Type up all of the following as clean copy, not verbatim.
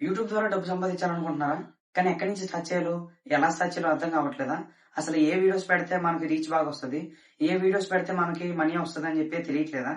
YouTube ద్వారా డబ్బు సంపాదించాలనుకుంటున్నారా? కానీ ఎక్కడి నుంచి స్టార్ట్ చేయాలో, ఎలా స్టార్ట్ చేయాలో అర్థం కావట్లేదా? అసలు ఏ వీడియోస్ పెడితే మనకి రీచ్ బాగొస్తది? ఏ వీడియోస్ పెడితే మనకి మనీ వస్తదని చెప్పి తెలియట్లేదా?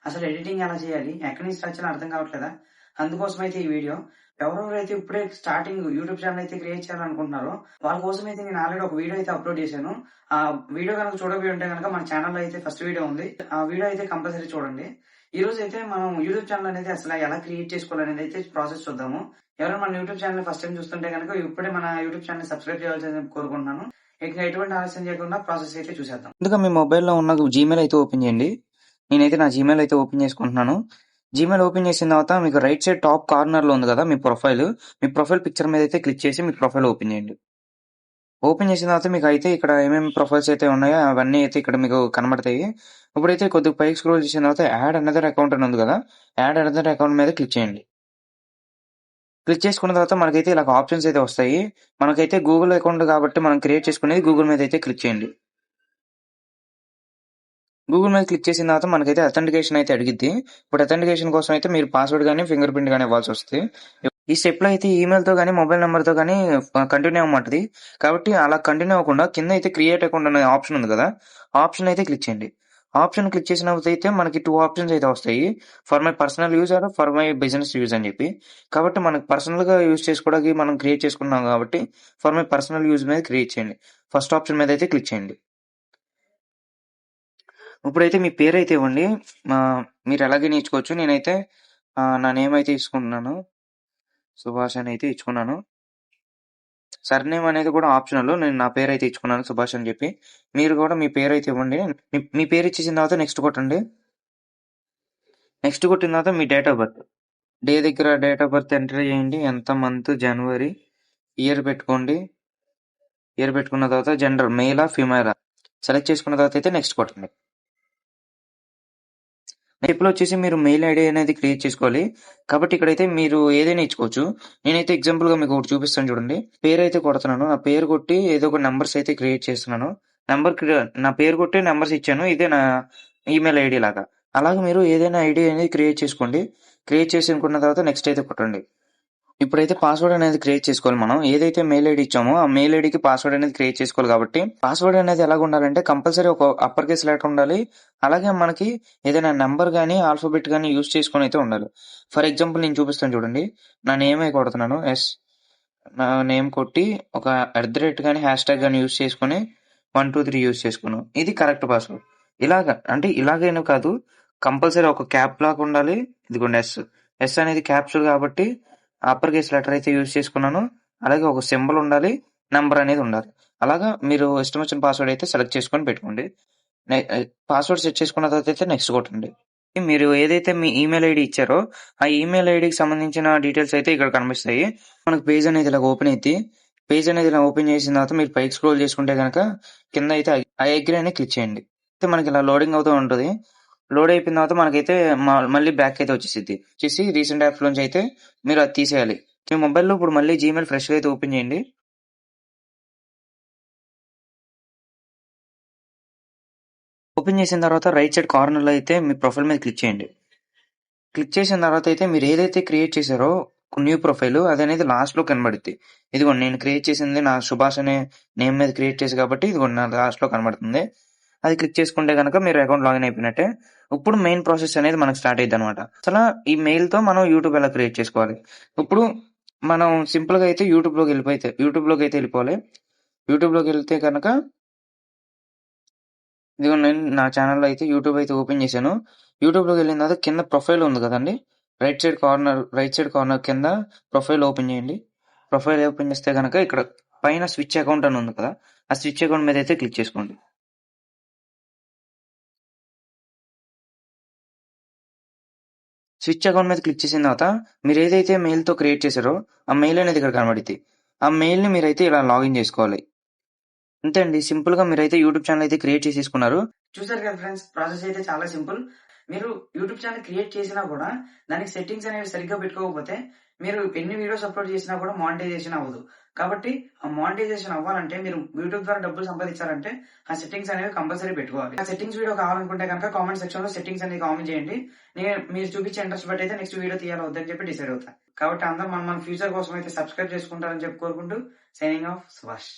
అసలు ఎడిటింగ్ ఎలా చేయాలి? ఎక్కడి నుంచి స్టార్ట్ చేయాలో అర్థం కావట్లేదా? అందుకోసమైతే ఈ వీడియో. ఎవరెవరైతే ఇప్పుడే స్టార్టింగ్ యూట్యూబ్ ఛానల్ అయితే క్రియేట్ చేయాలనుకుంటున్నారో, వాళ్ళ కోసమైతే నేను ఆల్రెడీ ఒక వీడియో అయితే అప్లోడ్ చేశాను. ఆ వీడియో గనుక చూడకపోయి ఉంటే గనుక మన ఛానల్‌లో అయితే ఫస్ట్ వీడియో ఉంది. ఆ వీడియో అయితే కంపల్సరీ చూడండి. ఈ రోజు అయితే మనం యూట్యూబ్ ఛానల్ అనేది అసలు ఎలా క్రియేట్ చేసుకోవాలనేది అయితే ప్రాసెస్ చూద్దాము. ఎవరైనా మన యూట్యూబ్ ఛానల్ ఫస్ట్ టైం చూస్తుంటే కనుక ఇప్పుడే మన యూట్యూబ్ ఛానల్ సబ్స్క్రైబ్ చేయాల్సింది కోరుకుంటున్నాను. ఇంకా ఎటువంటి ఆలస్యం చేయకుండా ప్రాసెస్ అయితే చూసేద్దాం. ముందుగా మీ మొబైల్‌లో ఉన్న జీమెయిల్ అయితే ఓపెన్ చేయండి. నేనైతే నా జీమెయిల్ అయితే ఓపెన్ చేసుకుంటున్నాను. జీమెయిల్ ఓపెన్ చేసిన తర్వాత మీకు రైట్ సైడ్ టాప్ కార్నర్‌లో ఉంది కదా! మీ ప్రొఫైల్. మీ ప్రొఫైల్ పిక్చర్ మీద అయితే క్లిక్ చేసి మీ ప్రొఫైల్ ఓపెన్ చేయండి. ఓపెన్ చేసిన తర్వాత మీకు అయితే ఇక్కడ ఏమేమి ప్రొఫైల్స్ అయితే ఉన్నాయో అవన్నీ అయితే ఇక్కడ మీకు కనబడతాయి. ఇప్పుడైతే కొద్దిగా పైకి స్క్రోల్ చేసిన తర్వాత యాడ్ అనదర్ అకౌంట్ అని ఉంది కదా! యాడ్ అనదర్ అకౌంట్ మీద క్లిక్ చేయండి. క్లిక్ చేసుకున్న తర్వాత మనకైతే ఇలాగ ఆప్షన్స్ అయితే వస్తాయి. మనకైతే గూగుల్ అకౌంట్ కాబట్టి మనం క్రియేట్ చేసుకునేది గూగుల్ మీద అయితే క్లిక్ చేయండి. గూగుల్ మీద క్లిక్ చేసిన తర్వాత మనకైతే అథెంటికేషన్ అయితే అడిగిద్ది. ఇప్పుడు అథెంటికేషన్ కోసం అయితే మీరు పాస్వర్డ్ గానీ, ఫింగర్ ప్రింట్ గానీ ఇవ్వాల్సి వస్తది. ఈ స్టెప్‌లో అయితే ఈమెయిల్‌తో గానీ, మొబైల్ నంబర్‌తో గానీ కంటిన్యూ అవ్వమంటది. కాబట్టి అలా కంటిన్యూ అవ్వకుండా కింద అయితే క్రియేట్ అకౌంట్ అనే ఆప్షన్ ఉంది కదా! ఆ ఆప్షన్ అయితే క్లిక్ చేయండి. ఆప్షన్ క్లిక్ చేసినప్పుడైతే మనకి 2 ఆప్షన్స్ అయితే వస్తాయి. For my personal use or for my business use అని చెప్పి. కాబట్టి మనకు పర్సనల్‌గా యూజ్ చేసుకోవడానికి మనం క్రియేట్ చేసుకున్నాం కాబట్టి ఫర్ మై పర్సనల్ యూజ్ మీద క్రియేట్ చేయండి. ఫస్ట్ ఆప్షన్ మీద అయితే క్లిక్ చేయండి. ఇప్పుడైతే మీ పేరైతే ఇవ్వండి. మీరు ఎలాగే ఇచ్చుకోవచ్చు. నేనైతే నా నేమ్ అయితే ఇచ్చుకుంటున్నాను. సుభాష్ అని అయితే ఇచ్చుకున్నాను. సర్‌నేమ్ అనేది కూడా ఆప్షనల్. నేను నా పేరైతే ఇచ్చుకున్నాను సుభాష్ అని చెప్పి. మీరు కూడా మీ పేరైతే ఇవ్వండి. మీ పేరు ఇచ్చేసిన తర్వాత నెక్స్ట్ కొట్టండి. నెక్స్ట్ కొట్టిన తర్వాత మీ డేట్ ఆఫ్ బర్త్. దగ్గర డేట్ ఆఫ్ బర్త్ ఎంటర్ చేయండి. ఎంత మంత్, జనవరి, ఇయర్ పెట్టుకోండి. ఇయర్ పెట్టుకున్న తర్వాత జెండర్ మేలా, ఫీమేలా సెలెక్ట్ చేసుకున్న తర్వాత అయితే నెక్స్ట్ కొట్టండి. ఇప్పుడు వచ్చేసి మీరు మెయిల్ ఐడి అనేది క్రియేట్ చేసుకోవాలి. కాబట్టి ఇక్కడైతే మీరు ఏదైనా ఇచ్చుకోవచ్చు. నేనైతే ఎగ్జాంపుల్‌గా మీకు ఒకటి చూపిస్తాను చూడండి. పేరైతే కొడుతున్నాను. నా పేరు కొట్టి ఏదో ఒక నంబర్స్ అయితే క్రియేట్ చేస్తున్నాను. నా పేరు కొట్టి నంబర్స్ ఇచ్చాను. ఇదే నా ఈమెయిల్ ఐడి లాగా. అలాగే మీరు ఏదైనా ఐడి అనేది క్రియేట్ చేసుకోండి. క్రియేట్ చేసుకున్న తర్వాత నెక్స్ట్ అయితే కొట్టండి. ఇప్పుడైతే పాస్వర్డ్ అనేది క్రియేట్ చేసుకోవాలి మనం. ఏదైతే మెయిల్ ఐడి ఇచ్చామో ఆ మెయిల్ ఐడికి పాస్వర్డ్ అనేది క్రియేట్ చేసుకోవాలి కాబట్టి పాస్వర్డ్ అనేది ఎలాగ ఉండాలంటే కంపల్సరీ ఒక అప్పర్ కేస్ లెటర్ ఉండాలి. అలాగే మనకి ఏదైనా నెంబర్ గానీ, ఆల్ఫాబెట్ గానీ యూజ్ చేసుకొని అయితే ఉండాలి. ఫర్ ఎగ్జాంపుల్ నేను చూపిస్తాను చూడండి. నా నేమే కొడుతున్నాను. నా నేమ్ కొట్టి ఒక @ గానీ, హ్యాష్ ట్యాగ్ గానీ యూజ్ చేసుకొని 1, 2, 3 యూజ్ చేసుకున్నాను. ఇది కరెక్ట్ పాస్వర్డ్. అంటే ఇలాగైనా కాదు. కంపల్సరీ ఒక క్యాప్ లాక్ ఉండాలి. ఇదిగోండి ఎస్ అనేది క్యాప్సూల్ కాబట్టి అప్పర్ కేస్ లెటర్ అయితే యూజ్ చేసుకున్నాను. అలాగే ఒక సింబల్ ఉండాలి. నంబర్ అనేది ఉండాలి. అలాగా మీరు ఇష్టం వచ్చిన పాస్వర్డ్ అయితే సెలెక్ట్ చేసుకొని పెట్టుకోండి. పాస్వర్డ్ సెట్ చేసుకున్న తర్వాత అయితే నెక్స్ట్ కొట్టండి. మీరు ఏదైతే మీ ఈమెయిల్ ఐడి ఇచ్చారో ఆ ఈమెయిల్ ఐడికి సంబంధించిన డీటెయిల్స్ అయితే ఇక్కడ కనిపిస్తాయి. మనకు పేజ్ అనేది ఇలా ఓపెన్ అయిద్ది. పేజ్ అనేది ఇలా ఓపెన్ చేసిన తర్వాత మీరు పైకి స్క్రోల్ చేసుకుంటే గనక కింద అయితే ఐ అగ్రీ అని క్లిక్ చేయండి. అయితే మనకి ఇలా లోడింగ్ అవుతూ ఉంటది. లోడ్ అయిపోయిన తర్వాత మనకైతే మళ్ళీ బ్యాక్ అయితే వచ్చేసిద్ది. వచ్చేసి రీసెంట్ యాప్స్ నుంచి అయితే మీరు అది తీసేయాలి. మీ మొబైల్‌లో ఇప్పుడు మళ్ళీ జీమెయిల్ ఫ్రెష్‌గా అయితే ఓపెన్ చేయండి. ఓపెన్ చేసిన తర్వాత రైట్ సైడ్ కార్నర్‌లో అయితే మీ ప్రొఫైల్ మీద క్లిక్ చేయండి. క్లిక్ చేసిన తర్వాత అయితే మీరు ఏదైతే క్రియేట్ చేశారో న్యూ ప్రొఫైల్ అదనేది లాస్ట్‌లో కనబడిద్ది. ఇదిగోండి నేను క్రియేట్ చేసింది నా సుభాష్ అనే నేమ్ మీద క్రియేట్ చేశా కాబట్టి ఇదిగోండి నాకు లాస్ట్‌లో కనబడుతుంది. అది క్లిక్ చేసుకుంటే గనక మీరు అకౌంట్ లాగిన్ అయిపోయినట్టే. ఇప్పుడు మెయిన్ ప్రాసెస్ అనేది మనకు స్టార్ట్ అయిద్దనమాట. అసల ఈ మెయిల్‌తో మనం యూట్యూబ్ ఎలా క్రియేట్ చేసుకోవాలి. ఇప్పుడు మనం సింపుల్‌గా అయితే యూట్యూబ్‌లోకి అయితే వెళ్ళిపోవాలి. యూట్యూబ్‌లోకి వెళ్తే గనక ఇదిగోండి నేను నా ఛానెల్‌లో అయితే యూట్యూబ్ అయితే ఓపెన్ చేశాను. యూట్యూబ్‌లోకి వెళ్ళిన తర్వాత కింద ప్రొఫైల్ ఉంది కదండీ! రైట్ సైడ్ కార్నర్ కింద ప్రొఫైల్ ఓపెన్ చేయండి. ప్రొఫైల్ ఓపెన్ చేస్తే గనక ఇక్కడ పైన స్విచ్ అకౌంట్ అని ఉంది కదా! ఆ స్విచ్ అకౌంట్ మీద అయితే క్లిక్ చేసుకోండి. స్విచ్ అకౌంట్ మీద క్లిక్ చేసిన తర్వాత మీరు ఏదైతే మెయిల్‌తో క్రియేట్ చేశారో ఆ మెయిల్ అనేది ఇక్కడ కనబడిద్ది. ఆ మెయిల్‌ని మీరైతే ఇలా లాగిన్ చేసుకోవాలి. అంతే అండి. సింపుల్‌గా మీరైతే యూట్యూబ్ ఛానెల్ అయితే క్రియేట్ చేసేసుకున్నారు. చూసారు కదా ఫ్రెండ్స్, ప్రాసెస్ అయితే చాలా సింపుల్. మీరు యూట్యూబ్ ఛానల్ క్రియేట్ చేసినా కూడా దానికి సెట్టింగ్స్ అనేవి సరిగ్గా పెట్టుకోకపోతే మీరు ఎన్ని వీడియోస్ అప్లోడ్ చేసినా కూడా మానిటైజేషన్ అవ్వదు. కాబట్టి ఆ మానిటైజేషన్ అవ్వాలంటే మీరు యూట్యూబ్ ద్వారా డబ్బులు సంపాదించాలంటే ఆ సెట్టింగ్స్ అనేవి కంపల్సరీ పెట్టుకోవాలి. ఆ సెట్టింగ్స్ వీడియో కావాలనుకుంటే కనుక కామెంట్ సెక్షన్ లో సెట్టింగ్స్ అనేది కామెంట్ చేయండి. మీరు చూపించే ఇంట్రెస్ట్ బట్టి అయితే నెక్స్ట్ వీడియో తీయాలి వద్దని చెప్పి డిసైడ్ అవుతా. కాబట్టి అందరూ మన ఫ్యూచర్ కోసం అయితే సబ్స్క్రైబ్ చేసుకుంటారని చెప్పి కోరుకుంటూ సైనింగ్ ఆఫ్ సుభాష్.